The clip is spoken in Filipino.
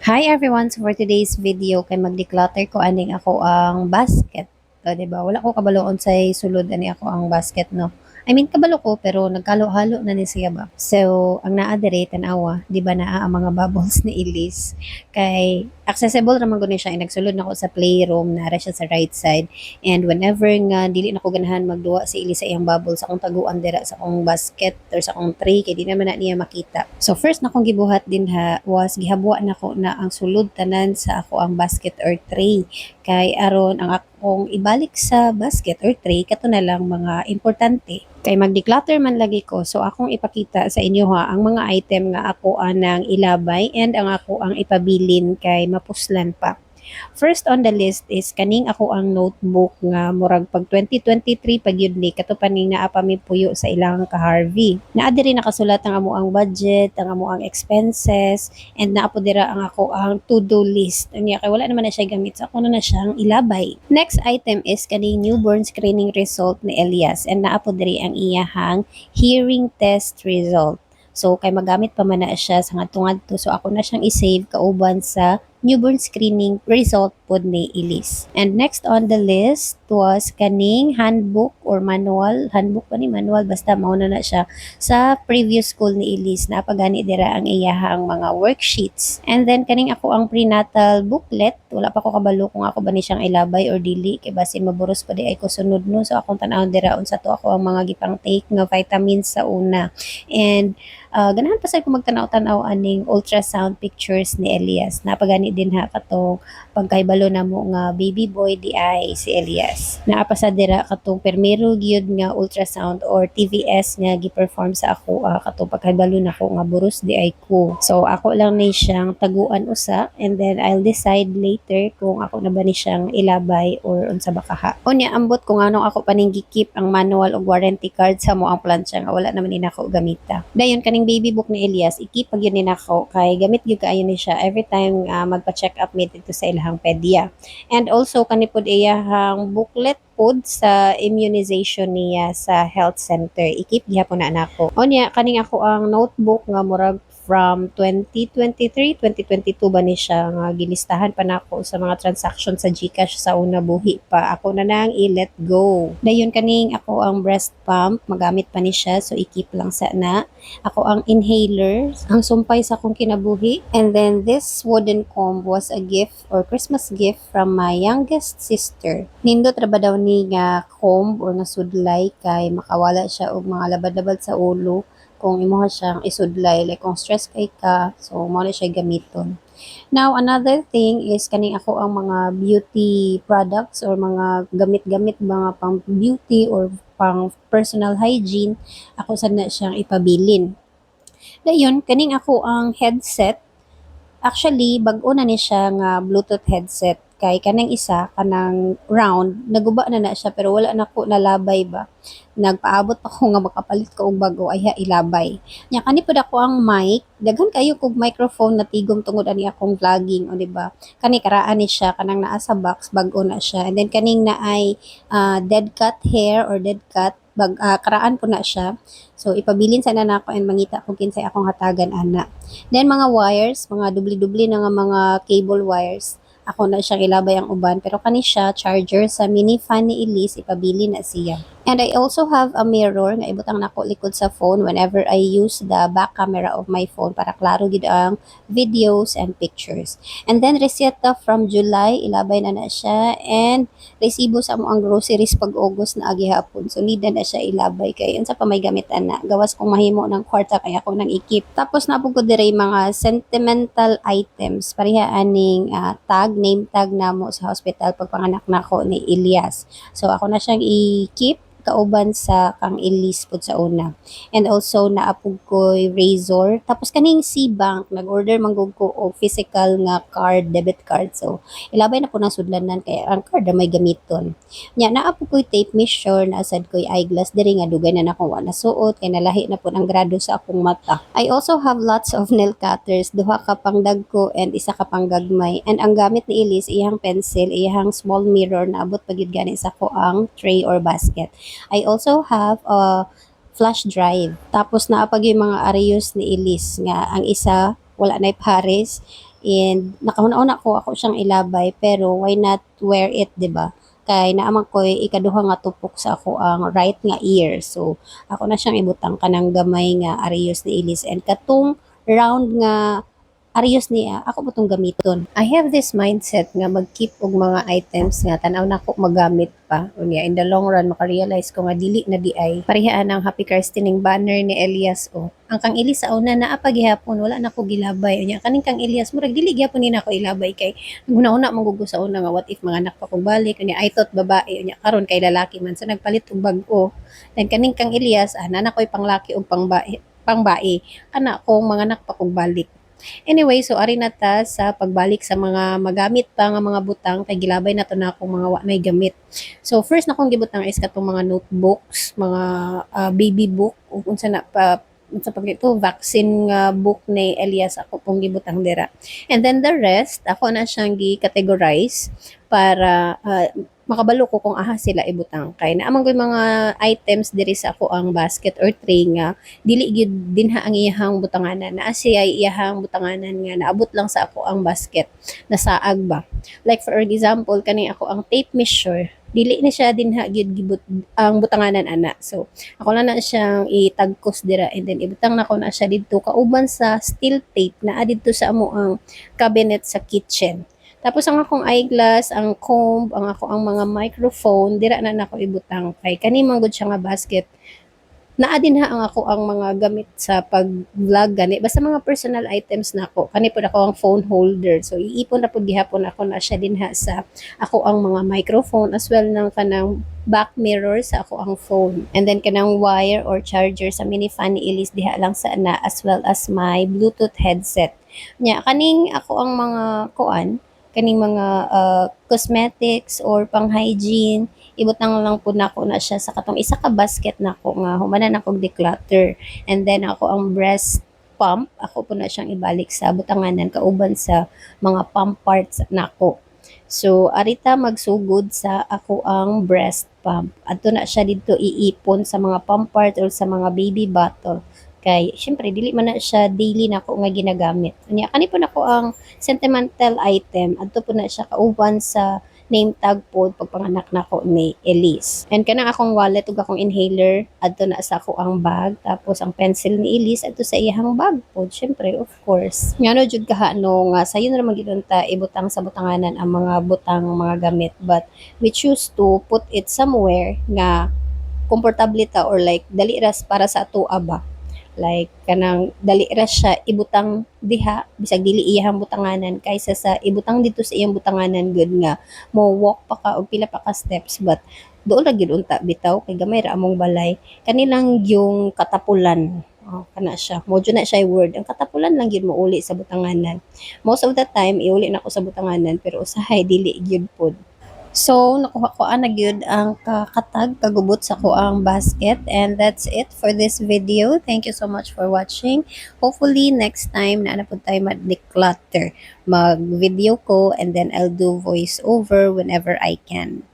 Hi everyone! So for today's video, kay mag-declutter ko aning ako ang basket. O, diba? Wala ko kabaloon sa sulod ani ako ang basket, no? I mean, kabalo ko, pero nagkalo-halo na ni siya ba? So, ang naa dire tanawa, di ba naa ang mga bubbles ni Elise? Kay, accessible naman ko ni siya. Nagsulod na ako sa playroom, nara siya sa right side. And whenever nga, dili na ko ganahan magduwa si Elise sa iyang bubbles, sa akong taguan dira sa akong basket or sa akong tray, kay di naman na niya makita. So, first na akong gibuhat din ha, was gihabwa na ko na ang sulod tanan sa ako ang basket or tray. Kay aron ang akong ibalik sa basket or tray, kato na lang mga importante. Kay mag-declutter man lagi ko, so akong ipakita sa inyo ha, ang mga item nga ako anang ilabay and ang ako ang ipabilin kay mapuslan pa. First on the list is kaning ako ang notebook nga murag pag 2023 pag yun ni kato paning naa pa mi puyo sa ilang ka Harvey. Naa diri nakasulat ang amo ang budget, ang amo ang expenses, and naa po dira ang ako ang to-do list. Unya kay wala naman na siya gamit sa ako na siyang ilabay. Next item is kaning newborn screening result ni Elias, and naa po diri ang iyahang hearing test result. So kay magamit pa man na siya sa ngadto-ngadto, so ako na siyang i-save kauban sa newborn screening result pod ni Elise. And next on the list was kaning handbook or manual, handbook pa ni manual, basta mauna na siya sa previous school ni Elise na pagani dira ang iyahang mga worksheets. And then kaning ako ang prenatal booklet, wala pa ko kabalo kung ako ba ni siyang ilabay or dili kay basin maburos pa di ay ko sunod no, so akong tan-awon dira unsa to ako ang mga gipang take nga vitamins sa una. And ganahan pa sa ko magtanaw-tanaw aning ultrasound pictures ni Elias. Napagani din ha katong pagkaibalo na mo nga baby boy di ay si Elias. Naapasa dira katong permero gyud nga ultrasound or TVS nga gi-perform sa ako katong pagkaibalo na ko nga buros di ay ko. So ako lang ni siyang taguan usa, and then I'll decide later kung ako na ba ni siyang ilabay or unsa ba kaha. Unya ambot kung anong ako paning gi-keep ang manual o warranty card sa mo ang plancha nga wala naman ni nako gamita. Dayon kaning baby book ni Elias, i-keep pag yun ni nako kay gamit gyud kaayo ni siya every time magpa-check up mi dito sa ilahang pedya. And also kanipod iyahang booklet pod sa immunization niya sa health center. I-keep gihapon na nako. Onya kaning ako ang notebook nga murag from 2023, 2022 ba ni siya nga gilistahan pa nako sa mga transaction sa GCash sa una buhi pa. Ako na nang i-let go. Dayon kaning ako ang breast pump, magamit pa ni siya, so i-keep lang sa na. Ako ang inhaler, ang sumpay sa akong kinabuhi. And then this wooden comb was a gift or Christmas gift from my youngest sister. Nindot ra ba daw ni nga comb or nga sudlay kay makawala siya og mga labad-labad sa ulo kung imuha siyang isudlay, like kung stress kay ka, so mo na siya gamiton. Now another thing is kaning ako ang mga beauty products or mga gamit-gamit mga pang beauty or pang personal hygiene, ako sad na siyang ipabilin. Dayon kaning ako ang headset. Actually, bag-o na ni siya nga Bluetooth headset. Kay kanang isa, kanang round, naguba na siya pero wala na ko nalabay ba. Nagpaabot pa ko nga makapalit ko og bago ay ilabay. Nya kani pud ako ang mic, daghan kayo kog microphone na tigom tungod ani akong vlogging, o di ba? Kani karaan ni siya kanang naa sa box, bag-o na siya. And then kaning na ay dead cat hair or dead cat karaan po na siya. So ipabilin sana nako and mangita kung kinsay akong hatagan ana. Then mga wires, mga dubli-dubli na nga mga cable wires. Ako na siyang ilabay ang uban pero kani siya charger sa mini fan ni Elise, ipabili na siya. And I also have a mirror nga ibutang nako likod sa phone whenever I use the back camera of my phone para klaro gid ang videos and pictures. And then reseta from July, ilabay na siya, and resibo sa mo ang groceries pag August na agi hapon. So need na siya ilabay kay unsa pa may gamitan na. Gawas kong mahimo ng kwarta kaya ako nang ikip. Tapos napud ko dire mga sentimental items pareha aning tag, name tag namo sa hospital pagpanganak nako ni Elias. So ako na siyang i-keep kauban sa kang Elise pod sa una. And also naapog ko razor. Tapos kaning C-Bank, nag-order manggug ko og physical nga card, debit card. So ilabay na po ng sudlanan kay ang card na may gamiton. Nya naapog ko tape measure, naasad ko eyeglass diri nga dugay na nako wala suot kay nalahi na po ang grado sa akong mata. I also have lots of nail cutters, duha ka pang dagko and isa ka pang gagmay. And ang gamit ni Elise iyang pencil, iyang small mirror na abot pagid gani sa ko ang tray or basket. I also have a flash drive. Tapos naapag yung mga arayos ni Elise nga ang isa wala na pares, And nakauna-una ko ako siyang ilabay pero why not wear it, 'di ba? Kay naamang ko ikaduha nga tupok sa ako ang right nga ear. So ako na siyang ibutang kanang gamay nga arayos ni Ilis and katong round nga arayos niya, ako po itong gamiton. I have this mindset nga mag-keep og mga items nga tanaw na ko magamit pa. Unya, in the long run, makarealize ko nga dili na di ay parihaan ang Happy Christening banner ni Elias o. Ang kang Elias sa una na apagihapon, wala na ko gilabay. Unya, kaning kang Elias, murag dili gyapon ni na ko ilabay kay una-una manggugo sa una nga what if mga anak pa kong balik. Unya, I thought babae. Unya, karon kay lalaki man. So, nagpalit og bag-o. Then, kaning kang Elias, nana ko'y panglaki o pangbae. Anak kong mga anak pa kong balik. Anyway, so ari na ta sa pagbalik sa mga magamit pa nga mga butang kay gilabay na to na akong mga wa may gamit. So first na kong gibutang is katong mga notebooks, mga baby book ug unsa na pa sa pag ito, vaccine nga book ni Elias ako pong gibutang dira. And then the rest, ako na siyang gi-categorize para makabalo ko kung aha sila ibutang. Kay naamang ko mga items diri sa ako ang basket or tray nga dili gyud dinha ang iyahang butanganan na siya ay iyahang butanganan nga naabot lang sa ako ang basket nasaag ba, like for example kani ako ang tape measure dili na siya dinha gyud gibut ang butanganan ana, so ako na siyang itagkos dira and then ibutang na ko na siya didto kauban sa steel tape na didto sa amo ang cabinet sa kitchen. Tapos ang akong eyeglass, ang comb, ang ako ang mga microphone, dira na nako ibutang kay kani man gud siya nga basket. Naa din ha ang ako ang mga gamit sa pag-vlog gani. Basta mga personal items na ako. Kani po ako ang phone holder. So iipon na po gihapon ako na siya din ha sa ako ang mga microphone as well ng kanang back mirror sa ako ang phone. And then kanang wire or charger sa mini fan ni Elise diha lang sa ana as well as my Bluetooth headset. Nya kaning ako ang mga kuan kaning mga cosmetics or pang hygiene ibutang lang po nako na siya sa katong isa ka basket nako nga humanan ako declutter and then ako ang breast pump ako po na siyang ibalik sa butanganan kauban sa mga pump parts nako. So arita magsugod sa ako ang breast pump adto na siya didto iipon sa mga pump part or sa mga baby bottle kay syempre dili man na siya daily nako nga ginagamit. Unya kani po nako ang sentimental item adto po na siya kauban sa name tag po pagpanganak nako ni Elise. And kanang akong wallet ug akong inhaler adto na sa ako ang bag tapos ang pencil ni Elise adto sa iyang bag po syempre of course. Ngano jud kaha no nga sayo na man gid ta ibutang sa butanganan ang mga butang mga gamit but we choose to put it somewhere nga komportable ta or like dali ras para sa ato ba. Like kanang dali ra siya ibutang diha bisag dili iyang butanganan kaysa sa ibutang dito sa iyang butanganan good nga mo walk pa ka og pila pa ka steps but doon ra gyud unta bitaw kay gamay ra among balay kanilang yung katapulan. Oh, kana siya. Modyo na siya word. Ang katapulan lang gyud mo uli sa butanganan. Most of the time iuli na ako sa butanganan pero usahay dili gyud pod. So, nakuha ko na gyud ang kakatag kagubot sa ko ang basket and that's it for this video. Thank you so much for watching. Hopefully next time na po tayo mag-declutter. Mag-video ko and then I'll do voice over whenever I can.